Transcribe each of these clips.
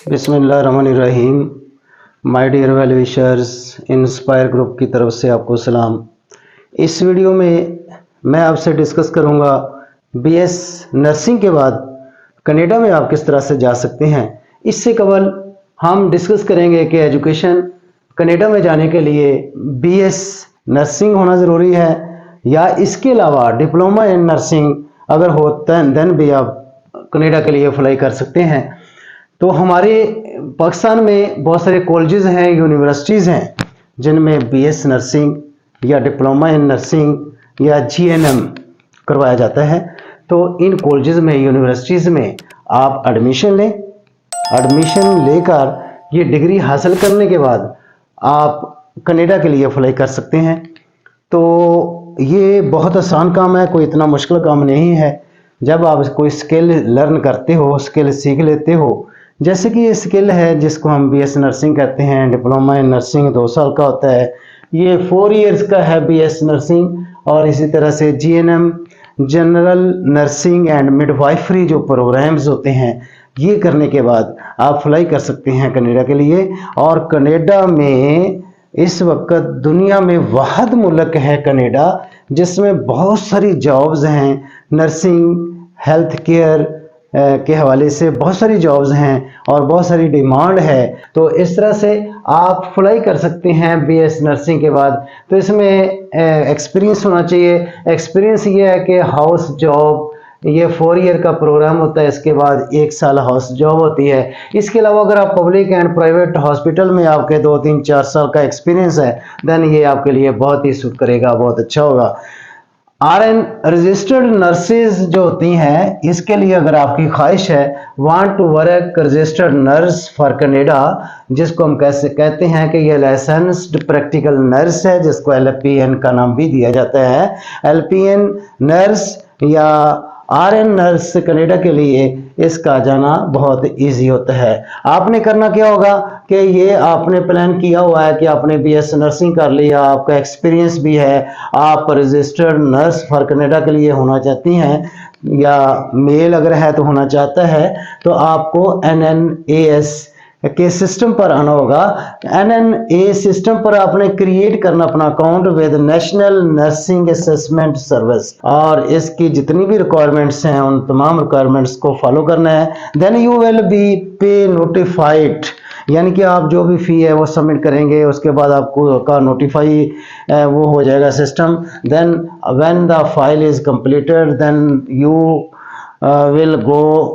बिस्मिल्लाहिर्रहमानिर्रहीम। My dear well wishers, inspire group की तरफ से आपको सलाम। इस वीडियो में मैं आपसे डिस्कस करूंगा बीएस नर्सिंग के बाद कनाडा में आप किस तरह से जा सकते हैं। इससे कबल हम डिस्कस करेंगे कि एजुकेशन कनाडा में जाने के लिए बीएस नर्सिंग होना ज़रूरी है या इसके अलावा डिप्लोमा इन नर्सिंग अगर हो देन भी आप कनाडा के लिए अप्लाई कर सकते हैं। तो हमारे पाकिस्तान में बहुत सारे कॉलेजेस हैं, यूनिवर्सिटीज़ हैं जिनमें बीएस नर्सिंग या डिप्लोमा इन नर्सिंग या जीएनएम करवाया जाता है। तो इन कॉलेजेस में, यूनिवर्सिटीज़ में आप एडमिशन लें। एडमिशन लेकर ये डिग्री हासिल करने के बाद आप कनाडा के लिए अप्लाई कर सकते हैं। तो ये बहुत आसान काम है, कोई इतना मुश्किल काम नहीं है। जब आप कोई स्किल लर्न करते हो, स्किल सीख लेते हो, जैसे कि ये स्किल है जिसको हम बीएस नर्सिंग कहते हैं। डिप्लोमा इन नर्सिंग 2 साल का होता है, ये 4 इयर्स का है बीएस नर्सिंग। और इसी तरह से GNM, general nursing and midwifery जो प्रोग्राम्स होते हैं, ये करने के बाद आप अप्लाई कर सकते हैं कनाडा के लिए। और कनाडा में इस वक्त दुनिया में वाहिद मुल्क है कनाडा जिसमें बहुत सारी जॉब्स हैं। नर्सिंग, हेल्थ केयर के हवाले से बहुत सारी जॉब्स हैं और बहुत सारी डिमांड है। तो इस तरह से आप अप्लाई कर सकते हैं बीएस नर्सिंग के बाद। तो इसमें एक्सपीरियंस होना चाहिए। एक्सपीरियंस ये है कि हाउस जॉब, ये 4 ईयर का प्रोग्राम होता है, इसके बाद 1 साल हाउस जॉब होती है। इसके अलावा अगर आप पब्लिक एंड प्राइवेट हॉस्पिटल में आपके 2, 3, 4 साल का एक्सपीरियंस है, देन ये आपके लिए बहुत ही सूट करेगा, बहुत अच्छा होगा। आरएन रजिस्टर्ड नर्सेज जो होती हैं, इसके लिए अगर आपकी ख्वाहिश है want to work registered nurse for Canada, जिसको हम कैसे कहते हैं कि ये लाइसेंस्ड प्रैक्टिकल नर्स है, जिसको एलपीएन का नाम भी दिया जाता है। एलपीएन नर्स या आरएन नर्स कनाडा के लिए इसका जाना बहुत इजी होता है। आपने करना क्या होगा कि ये आपने प्लान किया हुआ है कि आपने बीएस नर्सिंग कर लिया, आपका एक्सपीरियंस भी है, आप रजिस्टर्ड नर्स फॉर कनाडा के लिए होना चाहती हैं या मेल अगर है तो होना चाहता है, तो आपको एनएनएएस के सिस्टम पर आना होगा। एनएनए सिस्टम पर आपने क्रिएट करना अपना account with national nursing assessment service, और इसकी जितनी भी रिक्वायरमेंट्स हैं उन तमाम रिक्वायरमेंट्स को फॉलो करना है। देन यू विल बी पे नोटिफाइड, यानी कि आप जो भी फ़ी है वो सबमिट करेंगे, उसके बाद आपको का नोटिफाई वो हो जाएगा system. Then when the file is completed then you will go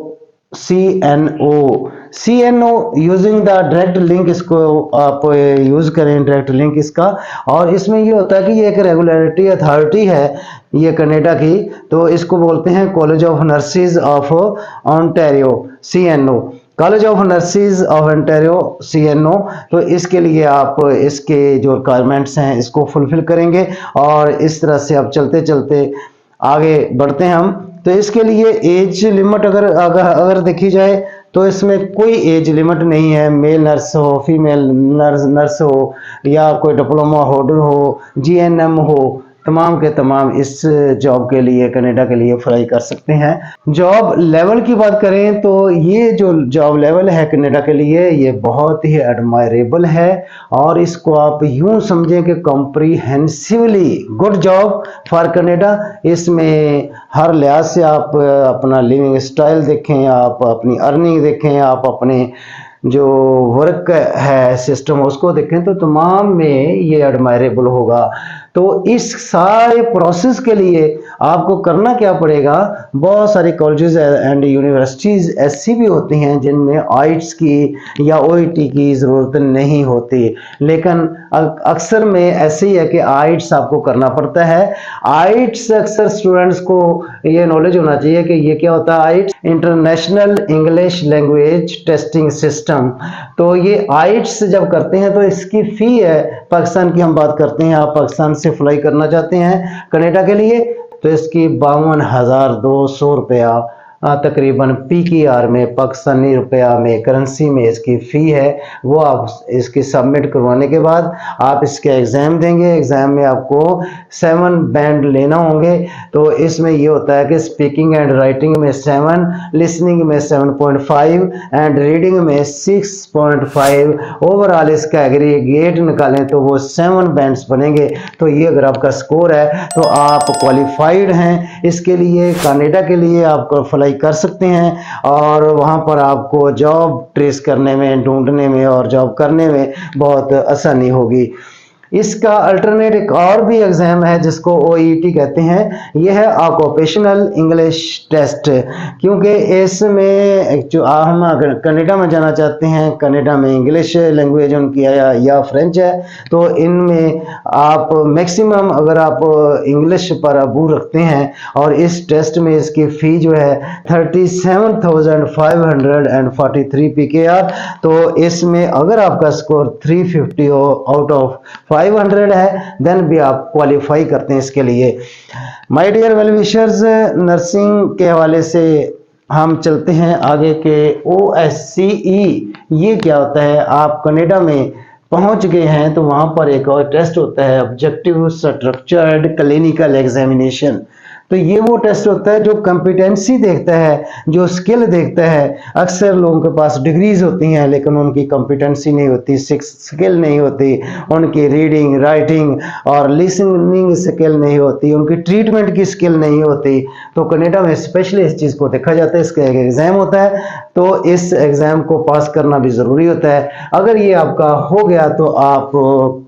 CNO using the direct link, इसको आप यूज़ करें डायरेक्ट लिंक इसका। और इसमें ये होता है कि ये एक रेगुलेटरी अथॉरिटी है ये कनाडा की, तो इसको बोलते हैं college of nurses of Ontario, CNO, college of nurses of Ontario, CNO। तो इसके लिए आप इसके जो रिक्वायरमेंट्स हैं इसको फुलफिल करेंगे और इस तरह से आप चलते चलते आगे बढ़ते हैं हम। तो इसके लिए एज लिमिट अगर देखी जाए तो इसमें कोई एज लिमिट नहीं है। मेल नर्स हो, फीमेल नर्स हो, या कोई डिप्लोमा होल्डर हो, जीएनएम हो, तमाम के तमाम इस जॉब के लिए, कनाडा के लिए अप्लाई कर सकते हैं। जॉब लेवल की बात करें तो ये जो जॉब लेवल है कनाडा के लिए, ये बहुत ही एडमायरेबल है और इसको आप यूं समझें कि comprehensively good job for Canada. इसमें हर लिहाज से आप अपना लिविंग स्टाइल देखें, आप अपनी अर्निंग देखें, आप अपने जो वर्क है सिस्टम उसको देखें, तो तमाम में ये एडमायरेबल होगा। तो इस सारे प्रोसेस के लिए आपको करना क्या पड़ेगा, बहुत सारे कॉलेजेस एंड यूनिवर्सिटीज़ ऐसी भी होती हैं जिनमें आइट्स की या ओईटी की ज़रूरत नहीं होती, लेकिन अक्सर में ऐसे ही है कि आइट्स आपको करना पड़ता है। आइट्स अक्सर स्टूडेंट्स को ये नॉलेज होना चाहिए कि ये क्या होता है IELTS, international English language testing system. तो ये आइट्स जब करते हैं तो इसकी फ़ी है, पाकिस्तान की हम बात करते हैं, आप पाकिस्तान से अप्लाई करना चाहते हैं कनाडा के लिए, तो इसकी 52,200 रुपया तकरीबन PKR में, पाकिस्तानी रुपया में, करेंसी में इसकी फ़ी है। वो आप इसकी सबमिट करवाने के बाद आप इसके एग्ज़ाम देंगे। एग्ज़ाम में आपको 7 बैंड लेना होंगे। तो इसमें ये होता है कि स्पीकिंग एंड राइटिंग में 7, लिसनिंग में 7.5 एंड रीडिंग में 6.5। ओवरऑल इसका एग्रीगेट निकालें तो वो 7 बैंड्स बनेंगे। तो ये अगर आपका स्कोर है तो आप क्वालिफाइड हैं। इसके लिए कनाडा के लिए आप अप्लाई कर सकते हैं और वहाँ पर आपको जॉब ट्रेस करने में, ढूंढने में और जॉब करने में बहुत आसानी होगी। इसका अल्टरनेट एक और भी एग्ज़ाम है जिसको OET कहते हैं। यह है ऑक्यूपेशनल इंग्लिश टेस्ट, क्योंकि इसमें जो हम अगर कनाडा में जाना चाहते हैं, कनाडा में इंग्लिश लैंग्वेज उनकी है या फ्रेंच है, तो इनमें आप मैक्सिमम अगर आप इंग्लिश पर अबू रखते हैं और इस टेस्ट में इसकी फ़ी जो है 37,543 PKR। तो इसमें अगर आपका स्कोर 350 हो आउट ऑफ 500 है, देन भी आप क्वालिफाई करते हैं इसके लिए। My dear well wishers, nursing के हवाले से हम चलते हैं आगे के OSCE। ये क्या होता है? आप कनाडा में पहुंच गए हैं तो वहां पर एक और टेस्ट होता है, ऑब्जेक्टिव स्ट्रक्चर्ड क्लिनिकल एग्जामिनेशन। तो ये वो टेस्ट होता है जो कॉम्पिटेंसी देखता है, जो स्किल देखता है। अक्सर लोगों के पास डिग्रीज होती हैं लेकिन उनकी कॉम्पिटेंसी नहीं होती, स्किल नहीं होती, उनकी रीडिंग, राइटिंग और लिसनिंग स्किल नहीं होती, उनकी ट्रीटमेंट की स्किल नहीं होती। तो कनाडा में स्पेशली इस चीज़ को देखा जाता है। इसका एक एग्ज़ाम होता है, तो इस एग्ज़ाम को पास करना भी ज़रूरी होता है। अगर ये आपका हो गया तो आप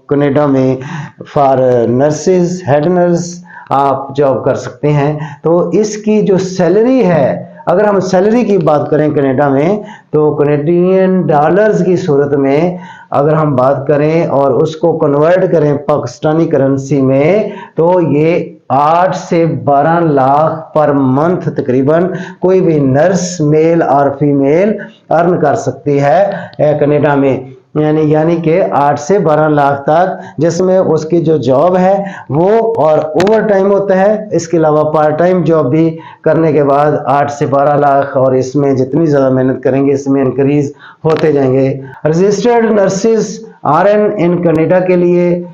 कनाडा में फॉर नर्सेज, हेड नर्स आप जॉब कर सकते हैं। तो इसकी जो सैलरी है, अगर हम सैलरी की बात करें कनाडा में, तो कनेडियन डॉलर्स की सूरत में अगर हम बात करें और उसको कन्वर्ट करें पाकिस्तानी करेंसी में, तो ये 8 से 12 लाख पर मंथ तकरीबन कोई भी नर्स मेल और फीमेल अर्न कर सकती है कनाडा में। यानी कि 8 से 12 लाख तक, जिसमें उसकी जो जॉब है वो और ओवर टाइम होता है। इसके अलावा पार्ट टाइम जॉब भी करने के बाद 8 से 12 लाख, और इसमें जितनी ज़्यादा मेहनत करेंगे इसमें इंक्रीज होते जाएंगे। Registered nurses RN in Canada के लिए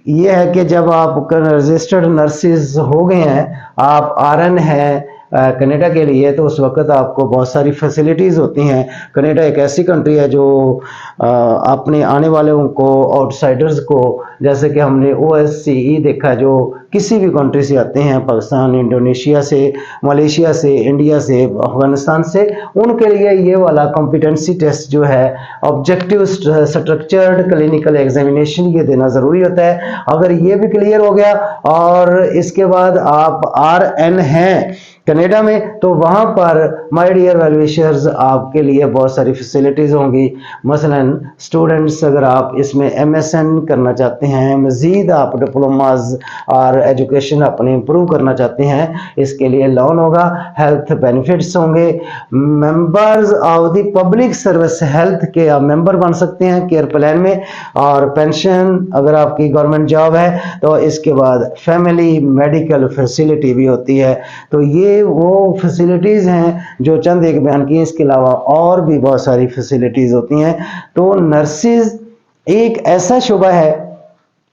ये है कि जब आप रजिस्टर्ड नर्सिस हो गए हैं, आप RN हैं कनाडा के लिए, तो उस वक्त आपको बहुत सारी फैसिलिटीज़ होती हैं। कनाडा एक ऐसी कंट्री है जो अपने आने वालों को, आउटसाइडर्स को, जैसे कि हमने OSCE देखा, जो किसी भी कंट्री से आते हैं, पाकिस्तान, इंडोनेशिया से, मलेशिया से, इंडिया से, अफगानिस्तान से, उनके लिए ये वाला कॉम्पिटेंसी टेस्ट जो है ऑब्जेक्टिव स्ट्रक्चर्ड क्लिनिकल एग्जामिनेशन, ये देना ज़रूरी होता है। अगर ये भी क्लियर हो गया और इसके बाद आप RN हैं कनाडा में, तो वहाँ पर माय डियर वेल विशर्स आपके लिए बहुत सारी फैसिलिटीज़ होंगी। मसलन स्टूडेंट्स, अगर आप इसमें MSN करना चाहते हैं, मज़ीद आप डिप्लोमाज और एजुकेशन अपने इम्प्रूव करना चाहते हैं, इसके लिए लोन होगा, हेल्थ बेनिफिट्स होंगे, members of the public service health के आप मेंबर बन सकते हैं केयर प्लान में, और पेंशन अगर आपकी गवर्नमेंट जॉब है तो इसके बाद फैमिली मेडिकल फैसिलिटी भी होती है। तो ये वो फैसिलिटीज़ हैं जो चंद एक बयान की। इसके अलावा और भी बहुत सारी फैसिलिटीज़ होती हैं। तो नर्सिस एक ऐसा शुबा है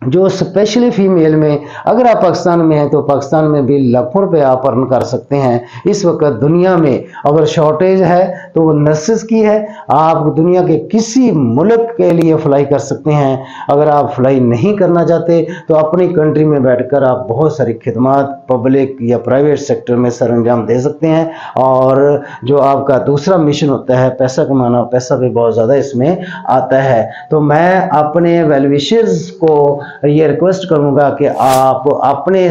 जो स्पेशली फीमेल में, अगर आप पाकिस्तान में हैं तो पाकिस्तान में भी लाखों रुपए आप अर्न कर सकते हैं। इस वक्त दुनिया में अगर शॉर्टेज है तो वो नर्सेस की है। आप दुनिया के किसी मुल्क के लिए फ्लाई कर सकते हैं। अगर आप फ्लाई नहीं करना चाहते तो अपनी कंट्री में बैठकर आप बहुत सारी खिदमात पब्लिक या प्राइवेट सेक्टर में सर अंजाम दे सकते हैं। और जो आपका दूसरा मिशन होता है पैसा कमाना, पैसा भी बहुत ज़्यादा इसमें आता है। तो मैं अपने वेल विशर्स को ये रिक्वेस्ट करूंगा कि आप अपने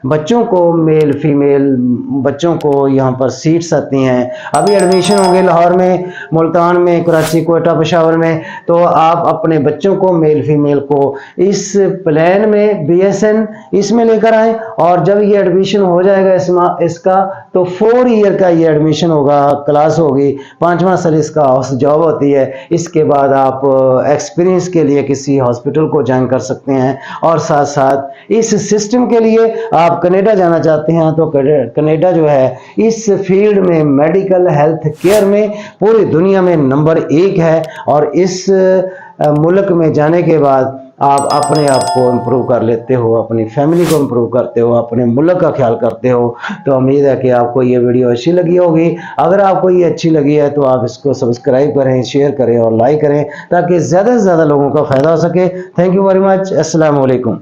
बच्चों को, मेल फीमेल बच्चों को, यहाँ पर सीट्स आती हैं, अभी एडमिशन होंगे लाहौर में, मुल्तान में, कराची, कोयटा, पेशावर में, तो आप अपने बच्चों को, मेल फीमेल को इस प्लान में BSN इसमें लेकर आएँ। और जब ये एडमिशन हो जाएगा इसका तो 4 ईयर का ये एडमिशन होगा, क्लास होगी, 5वां साल इसका जॉब होती है। इसके बाद आप एक्सपीरियंस के लिए किसी हॉस्पिटल को ज्वाइन कर सकते हैं। और साथ साथ इस सिस्टम के लिए आप कनाडा जाना चाहते हैं तो कनाडा जो है इस फील्ड में मेडिकल हेल्थ केयर में पूरी दुनिया में नंबर 1 है। और इस मुल्क में जाने के बाद आप अपने आप को इम्प्रूव कर लेते हो, अपनी फैमिली को इम्प्रूव करते हो, अपने मुल्क का ख्याल करते हो। तो उम्मीद है कि आपको ये वीडियो अच्छी लगी होगी। अगर आपको ये अच्छी लगी है तो आप इसको सब्सक्राइब करें, शेयर करें और लाइक करें ताकि ज़्यादा से ज़्यादा लोगों का फ़ायदा हो सके। Thank you very much. अस्सलाम वालेकुम।